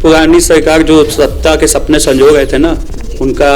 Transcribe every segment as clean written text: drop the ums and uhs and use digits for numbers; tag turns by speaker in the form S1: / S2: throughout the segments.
S1: पुरानी सरकार जो सत्ता के सपने संजो गए थे ना, उनका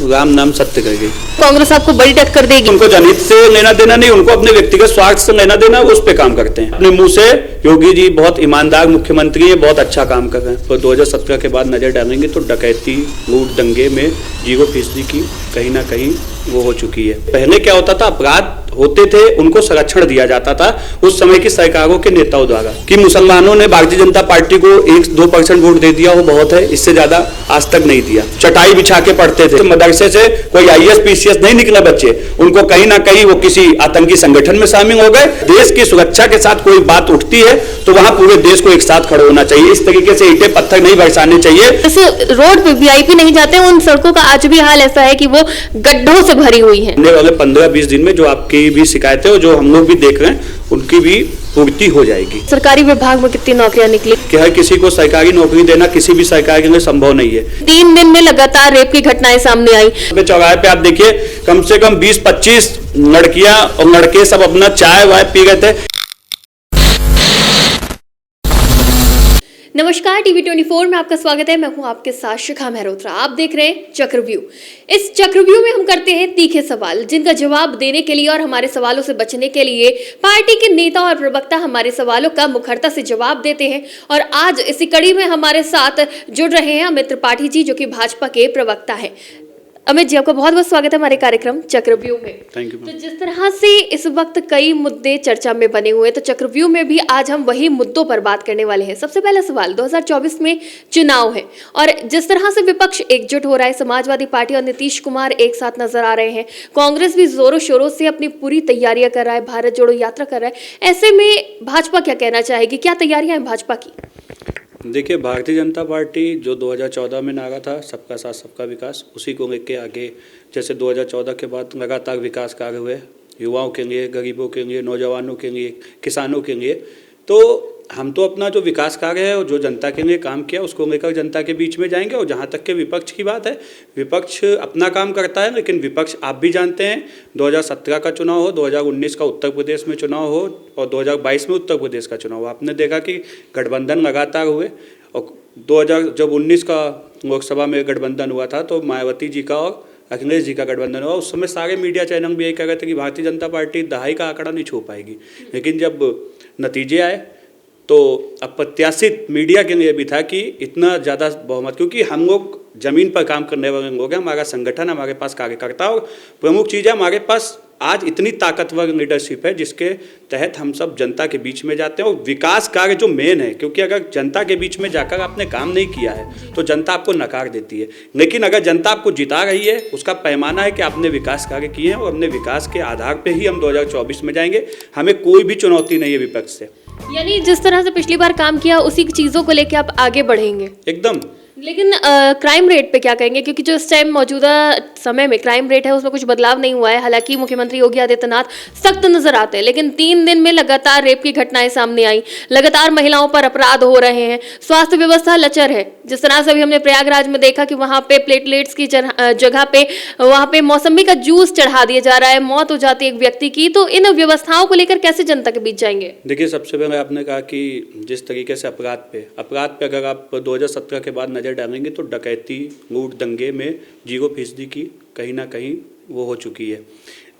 S1: राम नाम सत्य कर गई।
S2: कांग्रेस आपको बड़ी टक्कर देगी।
S1: उनको जनहित से लेना देना नहीं, उनको अपने व्यक्तिगत स्वार्थ से लेना देना, उस पे काम करते हैं। अपने मुंह से योगी जी बहुत ईमानदार मुख्यमंत्री हैं, बहुत अच्छा काम कर रहे हैं, पर 2017 के बाद नजर डालेंगे तो डकैती लूट दंगे में 0% की कहीं ना कहीं वो हो चुकी है। पहले क्या होता था, अपराध होते थे उनको संरक्षण दिया जाता था उस समय की सरकारों के नेताओं द्वारा, कि मुसलमानों ने भारतीय जनता पार्टी को 1-2% वोट दे दिया वो बहुत है, इससे ज्यादा आज तक नहीं दिया। चटाई बिछा के पढ़ते थे, मदरसे से कोई IAS PCS नहीं निकले बच्चे, उनको कहीं ना कहीं वो किसी आतंकी संगठन में शामिल हो गए। देश की सुरक्षा के साथ कोई बात उठती है तो वहां पूरे देश को एक साथ खड़े होना चाहिए। इस तरीके से ईंटें पत्थर नहीं बरसाने चाहिए।
S2: जैसे रोड पे VIP नहीं जाते, उन सड़कों का आज भी हाल ऐसा है कि वो गड्ढों से भरी हुई है।
S1: आने वाले 15-20 दिन में जो आपकी भी शिकायतें और जो हम लोग भी देख रहे हैं उनकी भी पूर्ति हो जाएगी।
S2: सरकारी विभाग में कितनी नौकरियां निकली?
S1: कि हर किसी को सरकारी नौकरी देना किसी भी सरकार के लिए संभव नहीं है।
S2: 3 दिन में लगातार रेप की घटनाएं सामने आई।
S1: चौराहे पे आप देखिए कम से कम 20-25 लड़कियां और लड़के सब अपना चाय वाय पी गए थे।
S2: नमस्कार, TV24 में आपका स्वागत है। मैं हूं आपके साथ शिखा मेहरोत्रा। आप देख रहे हैं चक्रव्यूह। इस चक्रव्यूह में हम करते हैं तीखे सवाल, जिनका जवाब देने के लिए और हमारे सवालों से बचने के लिए पार्टी के नेता और प्रवक्ता हमारे सवालों का मुखरता से जवाब देते हैं। और आज इसी कड़ी में हमारे साथ जुड़ रहे हैं अमित त्रिपाठी जी, जो कि भाजपा के प्रवक्ता है। अमित जी, आपका बहुत बहुत स्वागत है हमारे कार्यक्रम चक्रव्यूह में।
S1: Thank you.
S2: तो जिस तरह से इस वक्त कई मुद्दे चर्चा में बने हुए हैं, तो चक्रव्यूह में भी आज हम वही मुद्दों पर बात करने वाले हैं। सबसे पहला सवाल, 2024 में चुनाव है और जिस तरह से विपक्ष एकजुट हो रहा है, समाजवादी पार्टी और नीतीश कुमार एक साथ नजर आ रहे हैं, कांग्रेस भी जोरों शोरों से अपनी पूरी तैयारियां कर रहा है, भारत जोड़ो यात्रा कर रहा है। ऐसे में भाजपा क्या कहना चाहेगी, क्या तैयारियां हैं भाजपा की?
S1: देखिए, भारतीय जनता पार्टी जो 2014 में नारा था सबका साथ सबका विकास, उसी को लेके आगे जैसे 2014 के बाद लगातार विकास कार्य हुए युवाओं के लिए, गरीबों के लिए, नौजवानों के लिए, किसानों के लिए। तो हम तो अपना जो विकास कार्य है और जो जनता के लिए काम किया उसको लेकर जनता के बीच में जाएंगे। और जहाँ तक के विपक्ष की बात है, विपक्ष अपना काम करता है, लेकिन विपक्ष आप भी जानते हैं 2017 का चुनाव हो, 2019 का उत्तर प्रदेश में चुनाव हो और 2022 में उत्तर प्रदेश का चुनाव हो, आपने देखा कि गठबंधन लगातार हुए। और 2019 का लोकसभा में गठबंधन हुआ था तो मायावती जी का और अखिलेश जी का गठबंधन हुआ। उस समय सारे मीडिया चैनल भी यही कह रहे थे कि भारतीय जनता पार्टी दहाई का आंकड़ा नहीं छू पाएगी। लेकिन जब नतीजे आए तो अप्रत्याशित मीडिया के लिए भी था कि इतना ज़्यादा बहुमत, क्योंकि हम लोग ज़मीन पर काम करने वाले लोग हैं, हमारा संगठन, हमारे पास कार्यकर्ता और प्रमुख चीज़ है हमारे पास आज इतनी ताकतवर लीडरशिप है जिसके तहत हम सब जनता के बीच में जाते हैं। और विकास कार्य जो मेन है, क्योंकि अगर जनता के बीच में जाकर आपने काम नहीं किया है तो जनता आपको नकार देती है। लेकिन अगर जनता आपको जिता रही है, उसका पैमाना है कि आपने विकास कार्य किए हैं और अपने विकास के आधार पर ही हम 2024 में जाएंगे। हमें कोई भी चुनौती नहीं है विपक्ष से।
S2: यानी जिस तरह से पिछली बार काम किया उसी चीजों को लेकर आप आगे बढ़ेंगे
S1: एकदम।
S2: लेकिन क्राइम रेट पे क्या कहेंगे, क्योंकि जो इस टाइम मौजूदा समय में क्राइम रेट है उसमें कुछ बदलाव नहीं हुआ है। हालांकि मुख्यमंत्री योगी आदित्यनाथ सख्त नजर आते हैं, लेकिन 3 दिन में लगातार रेप की घटनाएं सामने आई, लगातार महिलाओं पर अपराध हो रहे हैं, स्वास्थ्य व्यवस्था लचर है। जिस तरह से अभी हमने प्रयागराज में देखा कि वहां पे प्लेटलेट्स की जगह पे वहां पे मौसमी का जूस चढ़ा दिया जा रहा है, मौत हो जाती है एक व्यक्ति की। तो इन व्यवस्थाओं को लेकर कैसे जनता के बीच जाएंगे?
S1: देखिए, सबसे पहले आपने कहा कि जिस तरीके से अपराध पे अगर आप 2017 के बाद नजर डालेंगे तो डकैती लूट दंगे में 0% की कहीं ना कहीं वो हो चुकी है।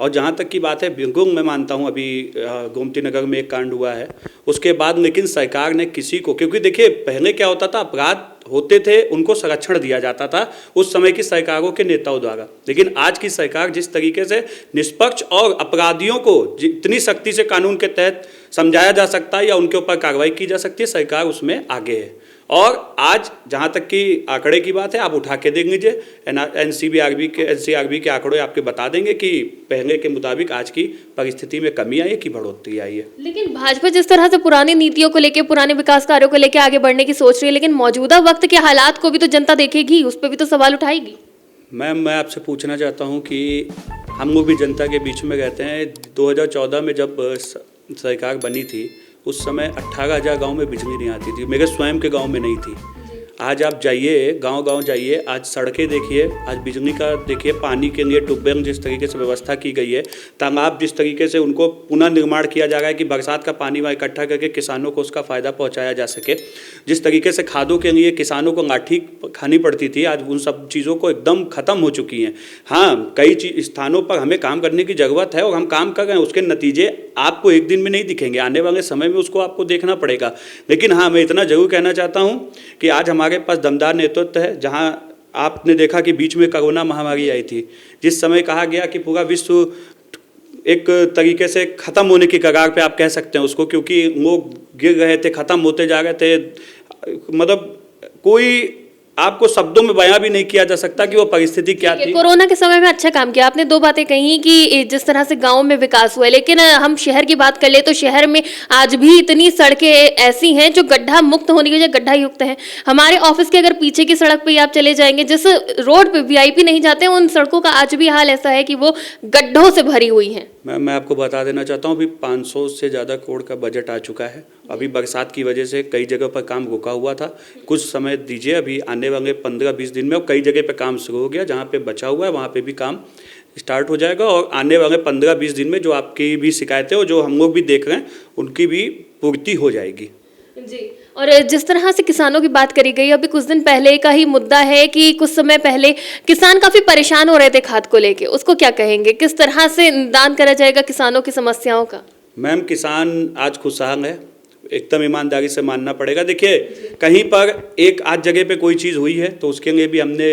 S1: और जहाँ तक की बात है, बिल्कुल मैं मानता हूँ अभी गोमती नगर में एक कांड हुआ है उसके बाद, लेकिन सरकार ने किसी को, क्योंकि देखिए पहले क्या होता था, अपराध होते थे उनको संरक्षण दिया जाता था उस समय की सरकारों के नेताओं द्वारा। लेकिन आज की सरकार जिस तरीके से निष्पक्ष और अपराधियों को जितनी सख्ती से कानून के तहत समझाया जा सकता है या उनके ऊपर कार्रवाई की जा सकती है, सरकार उसमें आगे है। और आज जहाँ तक कि आंकड़े की बात है, आप उठा के देख लीजिए, NCRB के आंकड़े आपके बता देंगे कि पहले के मुताबिक आज की परिस्थिति में कमी आई है कि बढ़ोतरी आई है।
S2: लेकिन भाजपा जिस तरह से पुरानी नीतियों को लेकर, पुराने विकास कार्यों को लेकर आगे बढ़ने की सोच रही है, लेकिन मौजूदा वक्त के हालात को भी तो जनता देखेगी, उस पर भी तो सवाल उठाएगी।
S1: मैं आपसे पूछना चाहता हूँ कि हम लोग भी जनता के बीच में रहते हैं। 2014 में जब सरकार बनी थी उस समय 18,000 गांव में बिजली नहीं आती थी, मेरे स्वयं के गांव में नहीं थी। आज आप जाइए, गांव-गांव जाइए, आज सड़कें देखिए, आज बिजली का देखिए, पानी के लिए ट्यूबवेल जिस तरीके से व्यवस्था की गई है, तालाब जिस तरीके से उनको पुनः निर्माण किया जा रहा है कि बरसात का पानी वहाँ इकट्ठा करके किसानों को उसका फ़ायदा पहुँचाया जा सके। जिस तरीके से खादों के लिए किसानों को लाठी खानी पड़ती थी, आज उन सब चीज़ों को एकदम ख़त्म हो चुकी हैं। हाँ, कई स्थानों पर हमें काम करने की ज़रूरत है और हम काम कर रहे हैं, उसके नतीजे आपको एक दिन में नहीं दिखेंगे, आने वाले समय में उसको आपको देखना पड़ेगा। लेकिन हाँ, मैं इतना ज़रूर कहना चाहता हूँ कि आज हमारे पास दमदार नेतृत्व है। जहाँ आपने देखा कि बीच में कोरोना महामारी आई थी, जिस समय कहा गया कि पूरा विश्व एक तरीके से ख़त्म होने की कगार पे आप कह सकते हैं उसको, क्योंकि लोग गिर रहे थे, ख़त्म होते जा रहे थे, मतलब कोई आपको शब्दों में बयां भी नहीं किया जा सकता कि वो परिस्थिति क्या थी।
S2: कोरोना के समय में अच्छा काम किया आपने। दो बातें कही कि जिस तरह से गांव में विकास हुआ है, लेकिन हम शहर की बात कर ले तो शहर में आज भी इतनी सड़कें ऐसी हैं जो गड्ढा मुक्त होने की वजह गड्ढा युक्त हैं। हमारे ऑफिस के अगर पीछे की सड़क पे आप चले जाएंगे, जिस रोड पे वीआईपी नहीं जाते, उन सड़कों का आज भी हाल ऐसा है कि वो गड्ढों से भरी हुई हैं।
S1: मैं आपको बता देना चाहता हूँ, अभी 500 से ज़्यादा करोड़ का बजट आ चुका है। अभी बरसात की वजह से कई जगह पर काम रुका हुआ था, कुछ समय दीजिए, अभी आने वाले 15-20 दिन में और कई जगह पे काम शुरू हो गया। जहाँ पे बचा हुआ है वहाँ पे भी काम स्टार्ट हो जाएगा और आने वाले 15-20 दिन में जो आपकी भी शिकायतें और जो हम लोग भी देख रहे हैं उनकी भी पूर्ति हो जाएगी
S2: जी। और जिस तरह से किसानों की बात करी गई, अभी कुछ दिन पहले का ही मुद्दा है कि कुछ समय पहले किसान काफी परेशान हो रहे थे खाद को लेके, उसको क्या कहेंगे? किस तरह से निदान करा जाएगा किसानों की समस्याओं का?
S1: मैम, किसान आज खुशहाल है, एकदम ईमानदारी से मानना पड़ेगा। देखिए, कहीं पर एक आध जगह पे कोई चीज़ हुई है तो उसके लिए भी हमने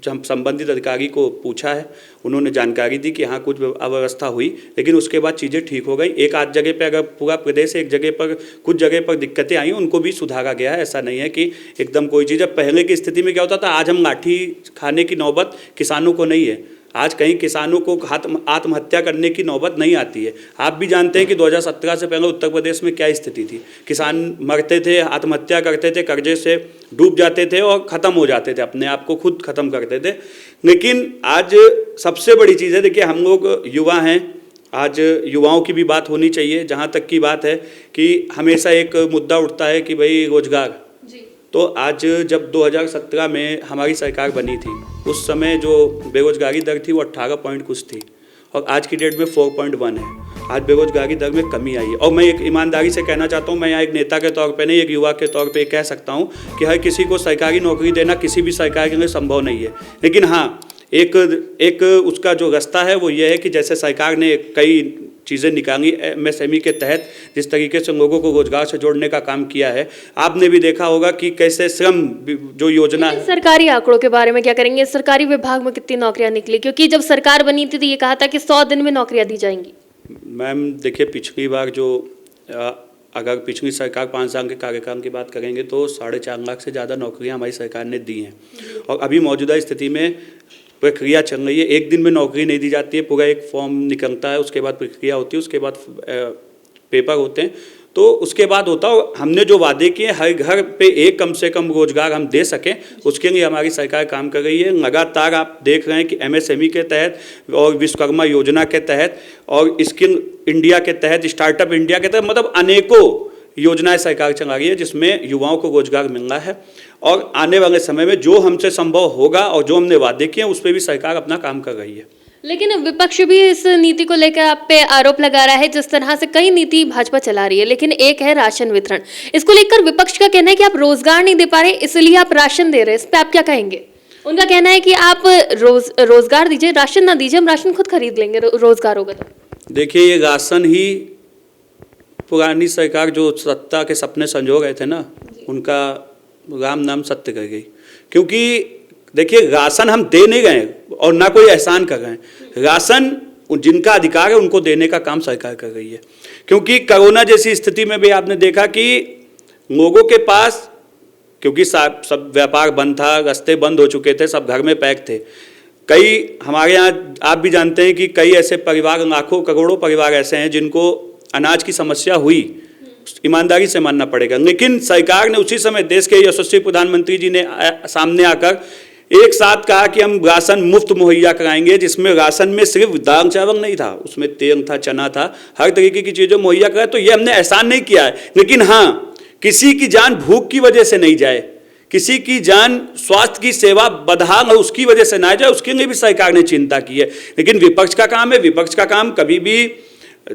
S1: जब संबंधित अधिकारी को पूछा है, उन्होंने जानकारी दी कि हाँ कुछ अव्यवस्था हुई, लेकिन उसके बाद चीज़ें ठीक हो गई। एक आध जगह पे, अगर पूरा प्रदेश एक जगह पर कुछ जगह पर दिक्कतें आई, उनको भी सुधारा गया है। ऐसा नहीं है कि एकदम कोई चीज़। अब पहले की स्थिति में क्या होता था, आज हम लाठी खाने की नौबत किसानों को नहीं है। आज कहीं किसानों को आत्महत्या करने की नौबत नहीं आती है। आप भी जानते हैं कि 2017 से पहले उत्तर प्रदेश में क्या स्थिति थी। किसान मरते थे, आत्महत्या करते थे, कर्जे से डूब जाते थे और ख़त्म हो जाते थे, अपने आप को खुद ख़त्म करते थे। लेकिन आज सबसे बड़ी चीज़ है, देखिए हम लोग युवा हैं, आज युवाओं की भी बात होनी चाहिए। जहाँ तक की बात है कि हमेशा एक मुद्दा उठता है कि भाई रोजगार, तो आज जब 2017 में हमारी सरकार बनी थी, उस समय जो बेरोजगारी दर थी वो 18 पॉइंट कुछ थी और आज की डेट में 4.1 है। आज बेरोजगारी दर में कमी आई है। और मैं एक ईमानदारी से कहना चाहता हूँ, मैं यहाँ एक नेता के तौर पे नहीं, एक युवा के तौर पे कह सकता हूँ कि हर किसी को सरकारी नौकरी देना किसी भी सरकार के लिए संभव नहीं है। लेकिन हाँ, एक उसका जो रास्ता है वो ये है कि जैसे सरकार ने कई चीज़ें निकाली MSME के तहत, जिस तरीके से लोगों को रोजगार से जोड़ने का काम किया है, आपने भी देखा होगा कि कैसे श्रम जो योजना है।
S2: सरकारी आंकड़ों के बारे में क्या करेंगे? सरकारी विभाग में कितनी नौकरियां निकली? क्योंकि जब सरकार बनी थी तो ये कहा था कि 100 दिन में नौकरियां दी जाएंगी।
S1: मैम देखिए, पिछली बार जो अगर पिछली सरकार 5 साल के कार्यकाल की बात करेंगे तो 4.5 लाख से ज़्यादा नौकरियाँ हमारी सरकार ने दी हैं। और अभी मौजूदा स्थिति में प्रक्रिया चल रही है। एक दिन में नौकरी नहीं दी जाती है, पूरा एक फॉर्म निकलता है, उसके बाद प्रक्रिया होती है, उसके बाद पेपर होते हैं, तो उसके बाद होता है। हमने जो वादे किए, हर घर पे एक कम से कम रोजगार हम दे सकें, उसके लिए हमारी सरकार काम कर रही है। लगातार आप देख रहे हैं कि MSME के तहत और विश्वकर्मा योजना के तहत और स्किल इंडिया के तहत, स्टार्टअप इंडिया के तहत, मतलब अनेकों योजनाएं सरकार चला रही है जिसमें युवाओं को रोजगार मिल रहा है। और आने वाले समय में जो हमसे संभव होगा और जो हमने वादे किए उस पर भी सरकार अपना काम कर रही है।
S2: लेकिन विपक्ष भी इस नीति को लेकर आप पे आरोप लगा रहा है, जिस तरह से कई नीति भाजपा चला रही है, लेकिन एक है राशन वितरण। इसको लेकर विपक्ष का कहना है कि आप रोजगार नहीं दे पा रहे, इसलिए आप राशन दे रहे हैं। इस पर आप क्या कहेंगे? उनका कहना है कि आप रोजगार दीजिए, राशन ना दीजिए, हम राशन खुद खरीद लेंगे, रोजगार होगा तो।
S1: देखिए, ये राशन ही पुरानी सरकार जो सत्ता के सपने संजो गए थे ना, उनका राम नाम सत्य कर गई। क्योंकि देखिए, राशन हम दे नहीं गए और ना कोई एहसान कर रहे हैं। राशन जिनका अधिकार है उनको देने का काम सरकार कर रही है। क्योंकि कोरोना जैसी स्थिति में भी आपने देखा कि लोगों के पास, क्योंकि सब व्यापार बंद था, रास्ते बंद हो चुके थे, सब घर में पैक थे। कई हमारे यहाँ आप भी जानते हैं कि कई ऐसे परिवार, लाखों करोड़ों परिवार ऐसे हैं जिनको अनाज की समस्या हुई, ईमानदारी से मानना पड़ेगा। लेकिन सरकार ने उसी समय, देश के यशस्वी प्रधानमंत्री जी ने सामने आकर एक साथ कहा कि हम राशन मुफ्त मुहैया कराएंगे, जिसमें राशन में सिर्फ दाल चावल नहीं था, उसमें तेल था, चना था, हर तरीके की चीज़ें मुहैया कराए। तो ये हमने एहसान नहीं किया है, लेकिन हाँ, किसी की जान भूख की वजह से नहीं जाए, किसी की जान स्वास्थ्य की सेवा बदहाल हो उसकी वजह से ना जाए, उसके लिए भी सरकार ने चिंता की है। लेकिन विपक्ष का काम है, विपक्ष का काम कभी भी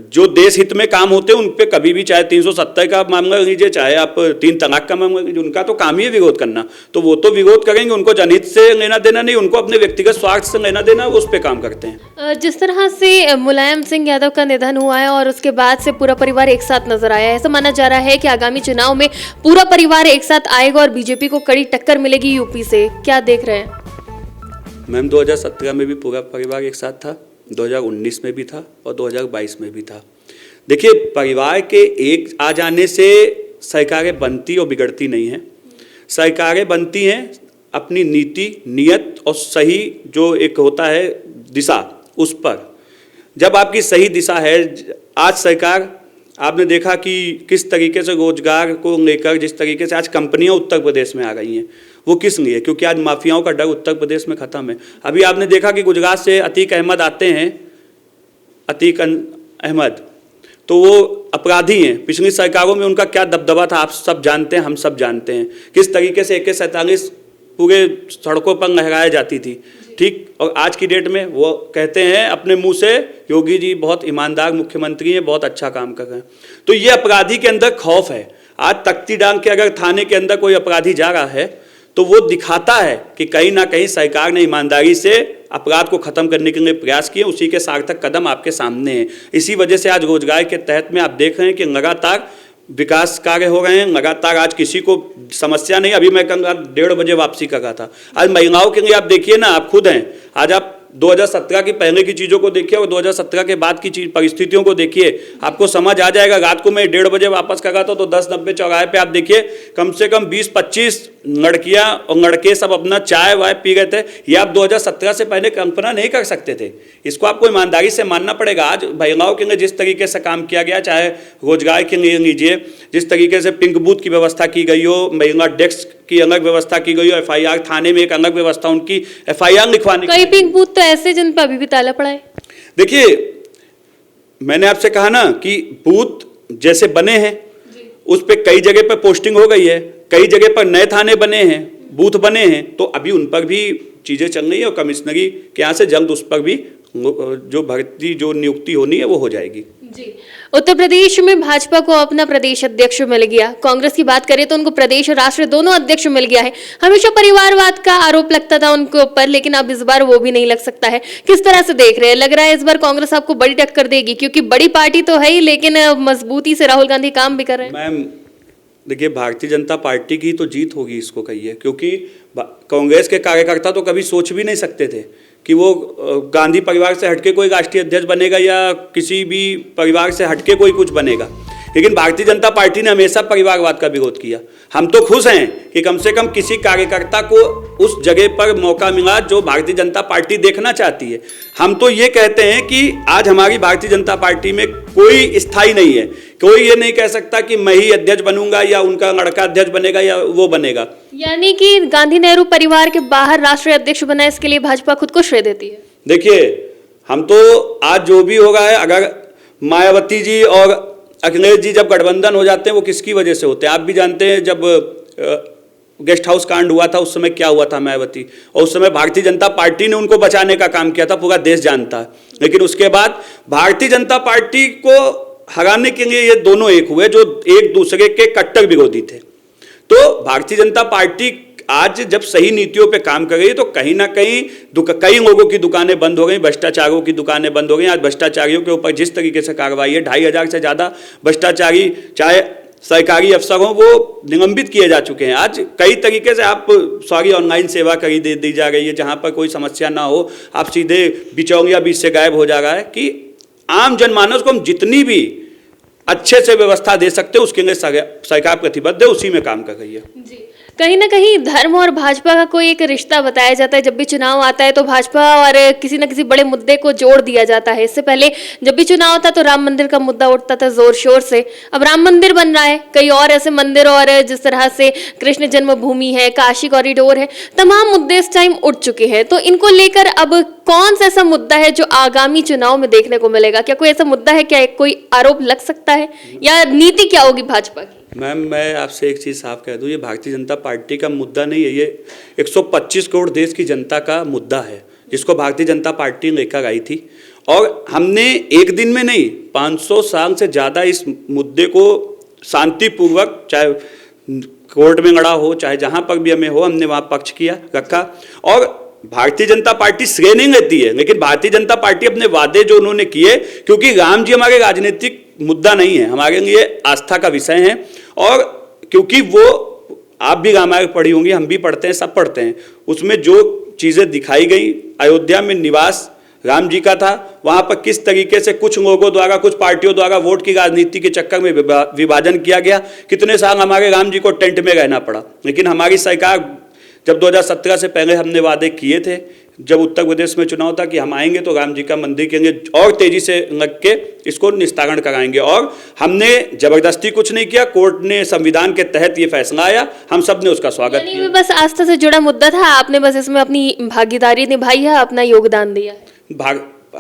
S1: जो देश हित में काम होते हैं उन पे कभी भी, चाहे 370 का मामला लीजिए, चाहे आप 3 तलाक का मामला लीजिए, उनका तो काम ही है विरोध करना। तो वो तो विरोध करेंगे, उनको जनहित से लेना देना नहीं, उनको अपने व्यक्तिगत स्वार्थ से लेना देना, वो उस पर काम करते हैं।
S2: जिस तरह से मुलायम सिंह यादव का निधन हुआ है और उसके बाद से पूरा परिवार एक साथ नजर आया है, ऐसा माना जा रहा है कि आगामी चुनाव में पूरा परिवार एक साथ आएगा और बीजेपी को कड़ी टक्कर मिलेगी यूपी से, क्या देख रहे हैं?
S1: मैम 2017 में भी पूरा परिवार एक साथ था, 2019 में भी था और 2022 में भी था। देखिए, परिवार के एक आ जाने से सरकारें बनती और बिगड़ती नहीं हैं। सरकारें बनती हैं अपनी नीति, नियत और सही जो एक होता है दिशा, उस पर। जब आपकी सही दिशा है, आज सरकार, आपने देखा कि किस तरीके से रोजगार को लेकर जिस तरीके से आज कंपनियां उत्तर प्रदेश में आ रही हैं, वो किस लिए? क्योंकि आज माफियाओं का डर उत्तर प्रदेश में ख़त्म है। अभी आपने देखा कि गुजरात से अतीक अहमद आते हैं, अतीक अहमद, तो वो अपराधी हैं। पिछली सरकारों में उनका क्या दबदबा था आप सब जानते हैं, हम सब जानते हैं किस तरीके से AK-47 पूरे सड़कों पर लहराई जाती थी, ठीक। और आज की डेट में वो कहते हैं अपने मुंह से, योगी जी बहुत ईमानदार मुख्यमंत्री हैं, बहुत अच्छा काम कर रहे हैं। तो ये अपराधी के अंदर खौफ है। आज तख्ती डांग के अगर थाने के अंदर कोई अपराधी जा रहा है तो वो दिखाता है कि कहीं ना कहीं सरकार ने ईमानदारी से अपराध को खत्म करने के लिए प्रयास किए, उसी के सार्थक कदम आपके सामने हैं। इसी वजह से आज रोजगार के तहत में आप देख रहे हैं कि लगातार विकास कार्य हो रहे हैं, लगातार आज किसी को समस्या नहीं। अभी मैं कल 1:30 बजे वापसी कर रहा था। आज महिलाओं के लिए आप देखिए ना, आप खुद हैं, आज आप 2017 की पहले की चीज़ों को देखिए और 2017 के बाद की चीज परिस्थितियों को देखिए, आपको समझ आ जाएगा। रात को मैं 1:30 बजे वापस कर रहा था तो 10-90 चौराहे पे आप देखिए कम से कम 20-25 लड़कियां और लड़के सब अपना चाय वाय पी रहे थे। ये आप 2017 से पहले कल्पना नहीं कर सकते थे। इसको आपको ईमानदारी से मानना पड़ेगा। आज महिलाओं के लिए जिस तरीके से काम किया गया, चाहे रोजगार के लिए लीजिए, जिस तरीके से पिंक बूथ की व्यवस्था की गई हो, महिला डेस्क की अलग व्यवस्था की गई हो, FIR थाने में एक अलग व्यवस्था उनकी FIR लिखवाने,
S2: कई पिंक बूथ तो ऐसे जिन पर अभी भी ताला पड़ा है।
S1: देखिए, मैंने आपसे कहा ना कि बूथ जैसे बने हैं उस पे कई जगह पर पोस्टिंग हो गई है, कई जगह पर नए थाने बने हैं, बूथ बने हैं, तो अभी उन पर भी चीजें चल रही है और कमिश्नरी के यहाँ से जल्द उस पर भी जो भर्ती, जो नियुक्ति होनी है वो हो जाएगी।
S2: जी। उत्तर प्रदेश में भाजपा को अपना प्रदेश अध्यक्ष मिल गया। कांग्रेस की बात करें तो उनको प्रदेश और राष्ट्रीय दोनों अध्यक्ष मिल गया है। हमेशा परिवारवाद का आरोप लगता था उनके ऊपर, लेकिन अब इस बार वो भी नहीं लग सकता है। किस तरह से देख रहे हैं? लग रहा है इस बार कांग्रेस आपको बड़ी टक्कर देगी, क्योंकि बड़ी पार्टी तो है ही, लेकिन मजबूती से राहुल गांधी काम भी कर रहे हैं।
S1: मैम देखिए, भारतीय जनता पार्टी की तो जीत होगी, इसको कहिए, क्योंकि कांग्रेस के कार्यकर्ता तो कभी सोच भी नहीं सकते थे कि वो गांधी परिवार से हटके कोई राष्ट्रीय अध्यक्ष बनेगा या किसी भी परिवार से हटके कोई कुछ बनेगा। लेकिन भारतीय जनता पार्टी ने हमेशा परिवारवाद का विरोध किया। हम तो खुश हैं कि कम से कम किसी कार्यकर्ता को उस जगह पर मौका मिला जो भारतीय जनता पार्टी देखना चाहती है। हम तो ये कहते हैं कि आज हमारी भारतीय जनता पार्टी में कोई स्थायी नहीं है। कोई ये नहीं कह सकता कि मैं ही अध्यक्ष बनूंगा या उनका लड़का अध्यक्ष बनेगा या वो बनेगा।
S2: यानी कि गांधी नेहरू परिवार के बाहर राष्ट्रीय अध्यक्ष बना, इसके लिए भाजपा खुद को श्रेय देती है।
S1: देखिए, हम तो आज जो भी होगा है, अगर मायावती जी और अखिलेश जी जब गठबंधन हो जाते हैं वो किसकी वजह से होते हैं? आप भी जानते हैं, जब गेस्ट हाउस कांड हुआ था उस समय क्या हुआ था मायावती, और उस समय भारतीय जनता पार्टी ने उनको बचाने का काम किया था, पूरा देश जानता है। लेकिन उसके बाद भारतीय जनता पार्टी को हराने के लिए ये दोनों एक हुए जो एक दूसरे के कट्टर विरोधी थे। तो भारतीय जनता पार्टी आज जब सही नीतियों पे काम कर रही है तो कहीं ना कहीं कई लोगों की दुकानें बंद हो गई, भ्रष्टाचारियों की दुकानें बंद हो गई। आज भ्रष्टाचारियों के ऊपर जिस तरीके से कार्रवाई है, 2500 से ज़्यादा भ्रष्टाचारी चाहे सरकारी अफसर हों वो निलंबित किए जा चुके हैं। आज कई तरीके से आप ऑनलाइन सेवा करी दी जा रही है, जहाँ पर कोई समस्या ना हो, आप सीधे बिचौलिया बीच से गायब हो जा रहा है कि आम जनमानस को हम जितनी भी अच्छे से व्यवस्था दे सकते हैं उसके लिए सरकार प्रतिबद्ध है, उसी में काम कर रही है।
S2: जी। कहीं ना कहीं धर्म और भाजपा का कोई एक रिश्ता बताया जाता है। जब भी चुनाव आता है तो भाजपा और किसी न किसी बड़े मुद्दे को जोड़ दिया जाता है। इससे पहले जब भी चुनाव था तो राम मंदिर का मुद्दा उठता था जोर शोर से। अब राम मंदिर बन रहा है, कई और ऐसे मंदिर, और जिस तरह से कृष्ण जन्मभूमि है, काशी कॉरिडोर है, तमाम मुद्दे इस टाइम उठ चुके हैं। तो इनको लेकर अब कौन सा ऐसा मुद्दा है जो आगामी चुनाव में देखने को मिलेगा? क्या कोई ऐसा मुद्दा है, क्या कोई आरोप लग सकता है, या नीति क्या होगी भाजपा की?
S1: मैम मैं आपसे एक चीज़ साफ कह दूं, ये भारतीय जनता पार्टी का मुद्दा नहीं है, ये 125 करोड़ देश की जनता का मुद्दा है जिसको भारतीय जनता पार्टी लेकर आई थी। और हमने एक दिन में नहीं, 500 साल से ज़्यादा इस मुद्दे को शांतिपूर्वक, चाहे कोर्ट में लड़ा हो, चाहे जहाँ पर भी हमें हो, हमने वहाँ पक्ष किया रखा। और भारतीय जनता पार्टी श्रेय नहीं लेती है, लेकिन भारतीय जनता पार्टी अपने वादे जो उन्होंने किए, क्योंकि राम जी हमारे राजनीतिक मुद्दा नहीं है, हमारे लिए आस्था का विषय है। और क्योंकि वो, आप भी रामायण पढ़ी होंगी, हम भी पढ़ते हैं, सब पढ़ते हैं, उसमें जो चीज़ें दिखाई गई, अयोध्या में निवास राम जी का था, वहाँ पर किस तरीके से कुछ लोगों द्वारा, कुछ पार्टियों द्वारा वोट की राजनीति के चक्कर में विभाजन किया गया। कितने साल हमारे राम जी को टेंट में रहना पड़ा। लेकिन हमारी सरकार, जब 2017 से पहले हमने वादे किए थे, जब उत्तर प्रदेश में चुनाव था, कि हम आएंगे तो राम जी का मंदिर के लिए और तेजी से लग के इसको निस्तारण कराएंगे। और हमने जबरदस्ती कुछ नहीं किया, कोर्ट ने संविधान के तहत ये फैसला आया, हम सब ने उसका स्वागत किया।
S2: बस आस्था से जुड़ा मुद्दा था, आपने बस इसमें अपनी भागीदारी निभाई है, अपना योगदान दिया है।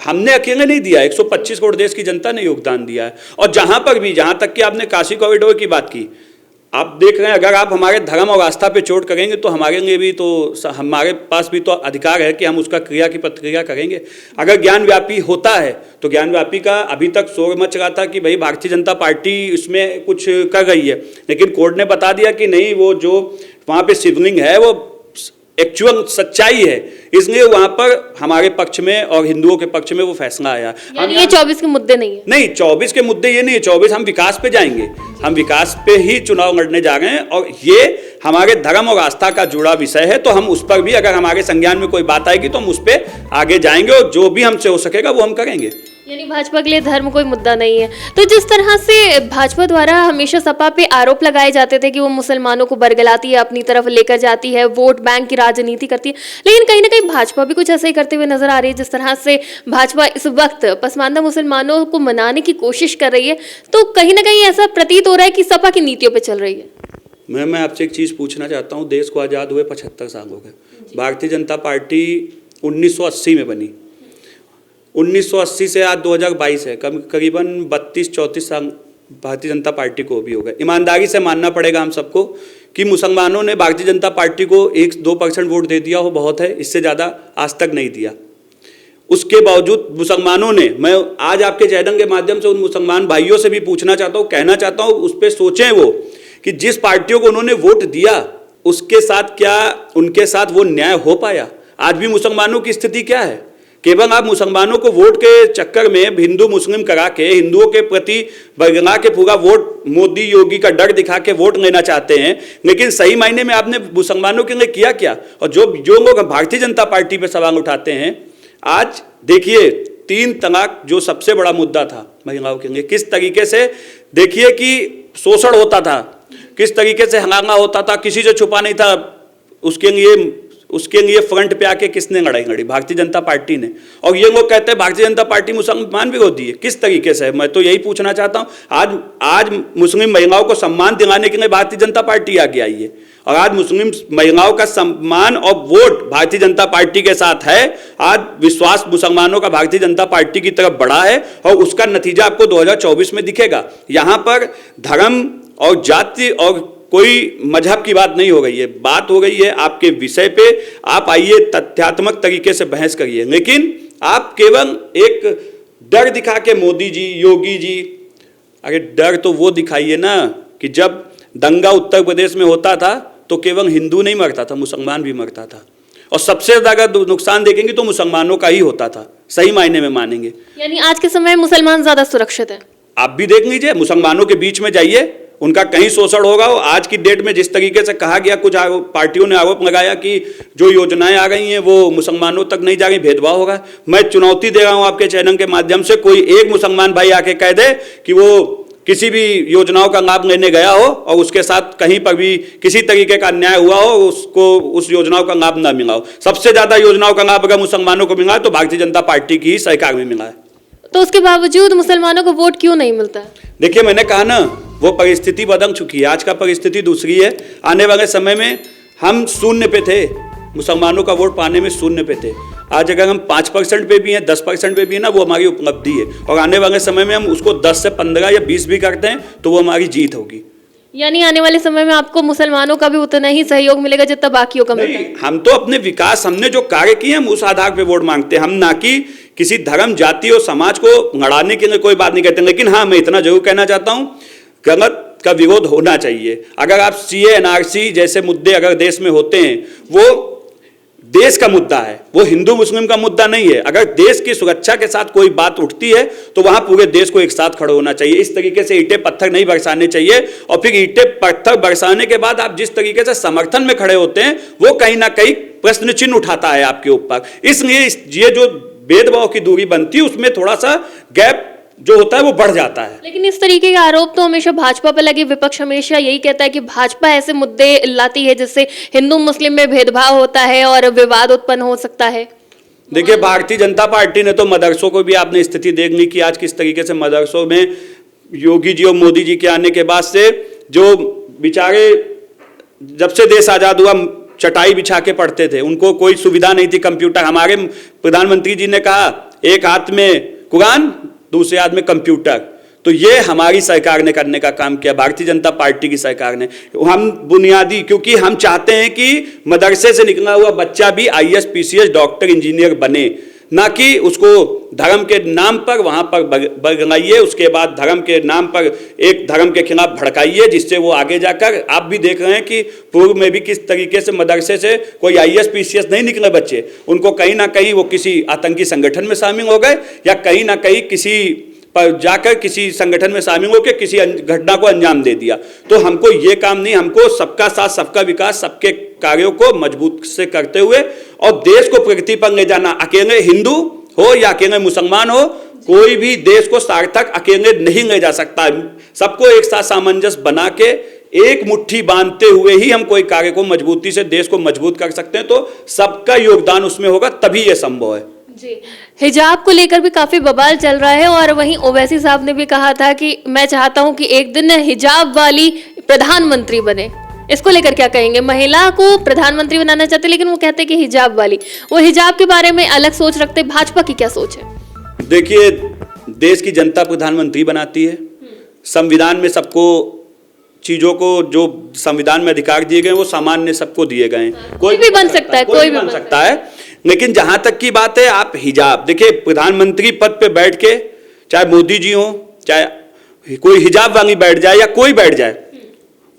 S1: हमने अकेले नहीं दिया, 125 करोड़ देश की जनता ने योगदान दिया है। और जहां पर भी, जहां तक कि आपने काशी कॉरिडोर की बात की, आप देख रहे हैं, अगर आप हमारे धर्म और आस्था पे चोट करेंगे तो हमारे लिए भी तो, हमारे पास भी तो अधिकार है कि हम उसका क्रिया की प्रतिक्रिया करेंगे। अगर ज्ञान व्यापी होता है तो ज्ञान व्यापी का अभी तक शोर मच रहा था कि भाई भारतीय जनता पार्टी इसमें कुछ कर रही है, लेकिन कोर्ट ने बता दिया कि नहीं, वो जो वहाँ पे शिवलिंग है वो एक्चुअल सच्चाई है, इसलिए वहां पर हमारे पक्ष में और हिंदुओं के पक्ष में वो फैसला आया।
S2: यानी ये 24 के मुद्दे नहीं है?
S1: नहीं, 24 के मुद्दे ये नहीं है, 24 हम विकास पे जाएंगे, हम विकास पे ही चुनाव लड़ने जा रहे हैं। और ये हमारे धर्म और आस्था का जुड़ा विषय है, तो हम उस पर भी, अगर हमारे संज्ञान में कोई बात आएगी तो हम उस पर आगे जाएंगे और जो भी हमसे हो सकेगा वो हम करेंगे।
S2: यानी भाजपा के लिए धर्म कोई मुद्दा नहीं है। तो जिस तरह से भाजपा द्वारा हमेशा सपा पे आरोप लगाए जाते थे कि वो मुसलमानों को बरगलाती है, अपनी तरफ लेकर जाती है, वोट बैंक की राजनीति करती है, लेकिन कहीं ना कहीं भाजपा भी कुछ ऐसा ही करते हुए नजर आ रही है। जिस तरह से भाजपा इस वक्त पसमानदा मुसलमानों को मनाने की कोशिश कर रही है, तो कहीं ना कहीं ऐसा प्रतीत हो रहा है कि सपा की नीतियों पर चल रही है।
S1: मैं आपसे एक चीज़ पूछना चाहता हूँ, देश को आज़ाद हुए 75 साल हो गए, भारतीय जनता पार्टी 1980 में बनी, 1980 से आज 2022 है, करीबन 32-34 साल भारतीय जनता पार्टी को भी हो गए। ईमानदारी से मानना पड़ेगा हम सबको कि मुसलमानों ने भारतीय जनता पार्टी को 1-2% वोट दे दिया हो, बहुत है, इससे ज़्यादा आज तक नहीं दिया। उसके बावजूद मुसलमानों ने, मैं आज आपके चैनल के माध्यम से उन मुसलमान भाइयों से भी पूछना चाहता हूँ, कहना चाहता हूँ, उस पर सोचें वो कि जिस पार्टियों को उन्होंने वोट दिया उसके साथ क्या उनके साथ वो न्याय हो पाया? आज भी मुसलमानों की स्थिति क्या है? केवल आप मुसलमानों को वोट के चक्कर में हिंदू मुस्लिम करा के, हिंदुओं के प्रति बरगला के पूरा वोट, मोदी योगी का डर दिखा के वोट लेना चाहते हैं, लेकिन सही मायने में आपने मुसलमानों के लिए किया क्या? और जो लोग भारतीय जनता पार्टी पे सवाल उठाते हैं, आज देखिए 3 तलाक जो सबसे बड़ा मुद्दा था महिलाओं के लिए, किस तरीके से देखिए कि शोषण होता था, किस तरीके से हंगामा होता था, किसी से छुपा नहीं था। उसके लिए फ्रंट पे आके किसने लड़ाई लड़ी? भारतीय जनता पार्टी ने। और ये लोग कहते हैं भारतीय जनता पार्टी मुसलमान विरोधी है, किस तरीके से? मैं तो यही पूछना चाहता हूँ, आज मुस्लिम महिलाओं को सम्मान दिलाने के लिए भारतीय जनता पार्टी आगे आई है, और आज मुस्लिम महिलाओं का सम्मान और वोट भारतीय जनता पार्टी के साथ है। आज विश्वास मुसलमानों का भारतीय जनता पार्टी की तरफ बढ़ा है, और उसका नतीजा आपको 2024 में दिखेगा। यहाँ पर धर्म और जाति और कोई मजहब की बात नहीं हो गई है, बात हो गई है आपके विषय पे। आप आइए तथ्यात्मक तरीके से बहस करिए, लेकिन आप केवल एक डर दिखा के, मोदी जी, योगी जी, अरे डर तो वो दिखाइए ना कि जब दंगा उत्तर प्रदेश में होता था तो केवल हिंदू नहीं मरता था, मुसलमान भी मरता था, और सबसे ज़्यादा नुकसान देखेंगे तो मुसलमानों का ही होता था, सही मायने में मानेंगे।
S2: यानी आज के समय में मुसलमान ज़्यादा सुरक्षित है? आप
S1: भी देख लीजिए, मुसलमानों के बीच में जाइए, उनका कहीं शोषण होगा। आज की डेट में जिस तरीके से कहा गया, कुछ पार्टियों ने आरोप लगाया कि जो योजनाएं आ रही हैं वो मुसलमानों तक नहीं जा रही, भेदभाव होगा। मैं चुनौती दे रहा हूं आपके चैनल के माध्यम से, कोई एक मुसलमान भाई आके कह दे कि वो किसी भी योजनाओं का लाभ लेने गया हो और उसके साथ कहीं पर भी किसी तरीके का अन्याय हुआ हो, उसको उस योजनाओं का लाभ ना मिला हो। सबसे ज्यादा योजनाओं का लाभ अगर मुसलमानों को मिला है तो भारतीय जनता पार्टी की ही सरकार में मिला है।
S2: तो उसके बावजूद मुसलमानों को वोट क्यों नहीं मिलता?
S1: देखिए, मैंने कहा ना, वो परिस्थिति बदल चुकी है, आज का परिस्थिति दूसरी है। आने वाले समय में हम शून्य पे थे, मुसलमानों का वोट पाने में शून्य पे थे। आज अगर हम 5% पे भी हैं, 10% पे भी है ना, वो हमारी उपलब्धि है, और आने वाले समय में हम उसको 10 से 15 या 20 भी करते हैं तो वो हमारी जीत होगी।
S2: यानी आने वाले समय में आपको मुसलमानों का भी उतना ही सहयोग मिलेगा जितना बाकियों का मिलता
S1: नहीं,
S2: है।
S1: हम तो अपने विकास, हमने जो कार्य किए हम उस आधार पे वोट मांगते हैं, हम ना कि किसी धर्म, जाति और समाज को लड़ाने के लिए कोई बात नहीं कहते। लेकिन हाँ, मैं इतना जरूर कहना चाहता हूं, गलत का विरोध होना चाहिए। अगर आप सीए, एनआरसी जैसे मुद्दे अगर देश में होते हैं, वो देश का मुद्दा है, वो हिंदू मुस्लिम का मुद्दा नहीं है। अगर देश की सुरक्षा के साथ कोई बात उठती है तो वहां पूरे देश को एक साथ खड़े होना चाहिए। इस तरीके से ईंटें पत्थर नहीं बरसाने चाहिए, और फिर ईंटें पत्थर बरसाने के बाद आप जिस तरीके से समर्थन में खड़े होते हैं वो कहीं ना कहीं प्रश्न चिन्ह उठाता है आपके ऊपर। इसलिए ये जो भेदभाव की दूरी बनती है उसमें थोड़ा सा गैप जो होता है वो बढ़ जाता है।
S2: लेकिन इस तरीके के आरोप तो हमेशा भाजपा पर लगे। विपक्ष हमेशा यही कहता है कि भाजपा ऐसे मुद्दे लाती है जिससे हिंदू मुस्लिम में भेदभाव होता है और विवाद उत्पन्न हो सकता है।
S1: देखिए, भारतीय जनता पार्टी ने तो मदरसों को भी आपने स्थिति देख ली कि आज किस तरीके से मदरसों में योगी जी और मोदी जी के आने के बाद से जो बेचारे जब से देश आजाद हुआ चटाई बिछा के पढ़ते थे, उनको कोई सुविधा नहीं थी। कंप्यूटर, हमारे प्रधानमंत्री जी ने कहा एक हाथ में कुरान, दूसरे हाथ में कंप्यूटर। तो ये हमारी सरकार ने करने का काम किया, भारतीय जनता पार्टी की सरकार ने। हम बुनियादी, क्योंकि हम चाहते हैं कि मदरसे से निकला हुआ बच्चा भी आईएएस, पीसीएस, डॉक्टर, इंजीनियर बने, ना कि उसको धर्म के नाम पर वहां पर बगलाइए, उसके बाद धर्म के नाम पर एक धर्म के खिलाफ भड़काइए, जिससे वो आगे जाकर, आप भी देख रहे हैं कि पूर्व में भी किस तरीके से मदरसे से कोई आईएएस, पीसीएस नहीं निकले बच्चे, उनको कहीं ना कहीं वो किसी आतंकी संगठन में शामिल हो गए, या कहीं ना कहीं किसी पर जाकर किसी संगठन में शामिल होकर किसी घटना को अंजाम दे दिया। तो हमको ये काम नहीं, हमको सबका साथ, सबका विकास, सबके कार्यों को मजबूत से करते हुए और देश को प्रगति पर ले जाना। अकेले हिंदू हो या अकेले मुसलमान हो, कोई भी देश को सार्थक अकेले नहीं ले जा सकता। सबको एक साथ सामंजस्य बना के एक मुट्ठी बांधते हुए ही हम कोई कार्य को मजबूती से, देश को मजबूत कर सकते हैं। तो सबका योगदान उसमें होगा, तभी यह संभव है।
S2: जी, हिजाब को लेकर भी काफी बवाल चल रहा है, और वहीं ओवैसी साहब ने भी कहा था कि मैं चाहता हूं कि एक दिन हिजाब वाली प्रधानमंत्री बने। इसको लेकर क्या कहेंगे? महिला को प्रधानमंत्री बनाना चाहते, लेकिन वो कहते हैं कि हिजाब वाली। वो हिजाब के बारे में अलग सोच रखते, भाजपा की क्या सोच है?
S1: देखिए, देश की जनता प्रधानमंत्री बनाती है। संविधान में सबको चीजों को, जो संविधान में अधिकार दिए गए वो सामान्य सबको दिए गए हैं।
S2: कोई भी बन सकता है, कोई भी बन
S1: सकता है। लेकिन जहां तक की बात है, आप हिजाब देखिए, प्रधानमंत्री पद पे बैठ के चाहे मोदी जी हो, चाहे कोई हिजाब वाली बैठ जाए या कोई बैठ जाए,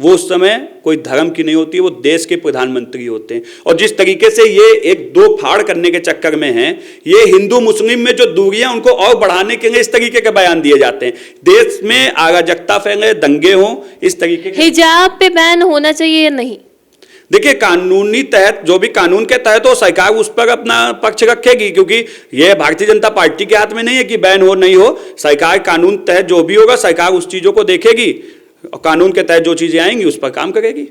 S1: वो उस समय कोई धर्म की नहीं होती है, वो देश के प्रधानमंत्री होते हैं। और जिस तरीके से ये एक दो फाड़ करने के चक्कर में हैं, ये हिंदू मुस्लिम में जो दूरियां उनको और बढ़ाने के लिए इस तरीके के बयान दिए जाते हैं। देश में अराजकता फैले, दंगे हों, इस तरीके के।
S2: हिजाब पे बैन होना चाहिए या नहीं?
S1: देखिए, कानूनी तहत जो भी कानून के तहत हो, सरकार उस पर अपना पक्ष रखेगी, क्योंकि यह भारतीय जनता पार्टी के हाथ में नहीं है कि बैन हो नहीं हो। सरकार कानून तहत जो भी होगा, सरकार उस चीजों को देखेगी और कानून के तहत जो चीजें आएंगी उस पर काम करेगी।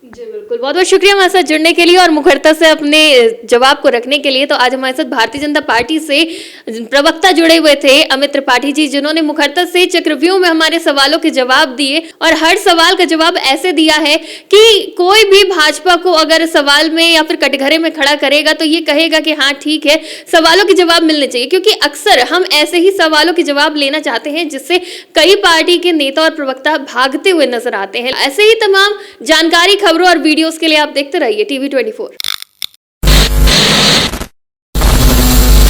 S2: जी बिल्कुल, बहुत बहुत शुक्रिया हमारे साथ जुड़ने के लिए और मुखरता से अपने जवाब को रखने के लिए। तो आज हमारे साथ भारतीय जनता पार्टी से प्रवक्ता जुड़े हुए थे अमित त्रिपाठी जी, जिन्होंने मुखरता से चक्रव्यूह में हमारे सवालों के जवाब दिए, और हर सवाल का जवाब ऐसे दिया है कि कोई भी भाजपा को अगर सवाल में या फिर कटघरे में खड़ा करेगा तो ये कहेगा कि हाँ ठीक है, सवालों के जवाब मिलने चाहिए। क्योंकि अक्सर हम ऐसे ही सवालों के जवाब लेना चाहते हैं जिससे कई पार्टी के नेता और प्रवक्ता भागते हुए नजर आते हैं। ऐसे ही तमाम जानकारी, खबरों और वीडियोस के लिए आप देखते रहिए TV24।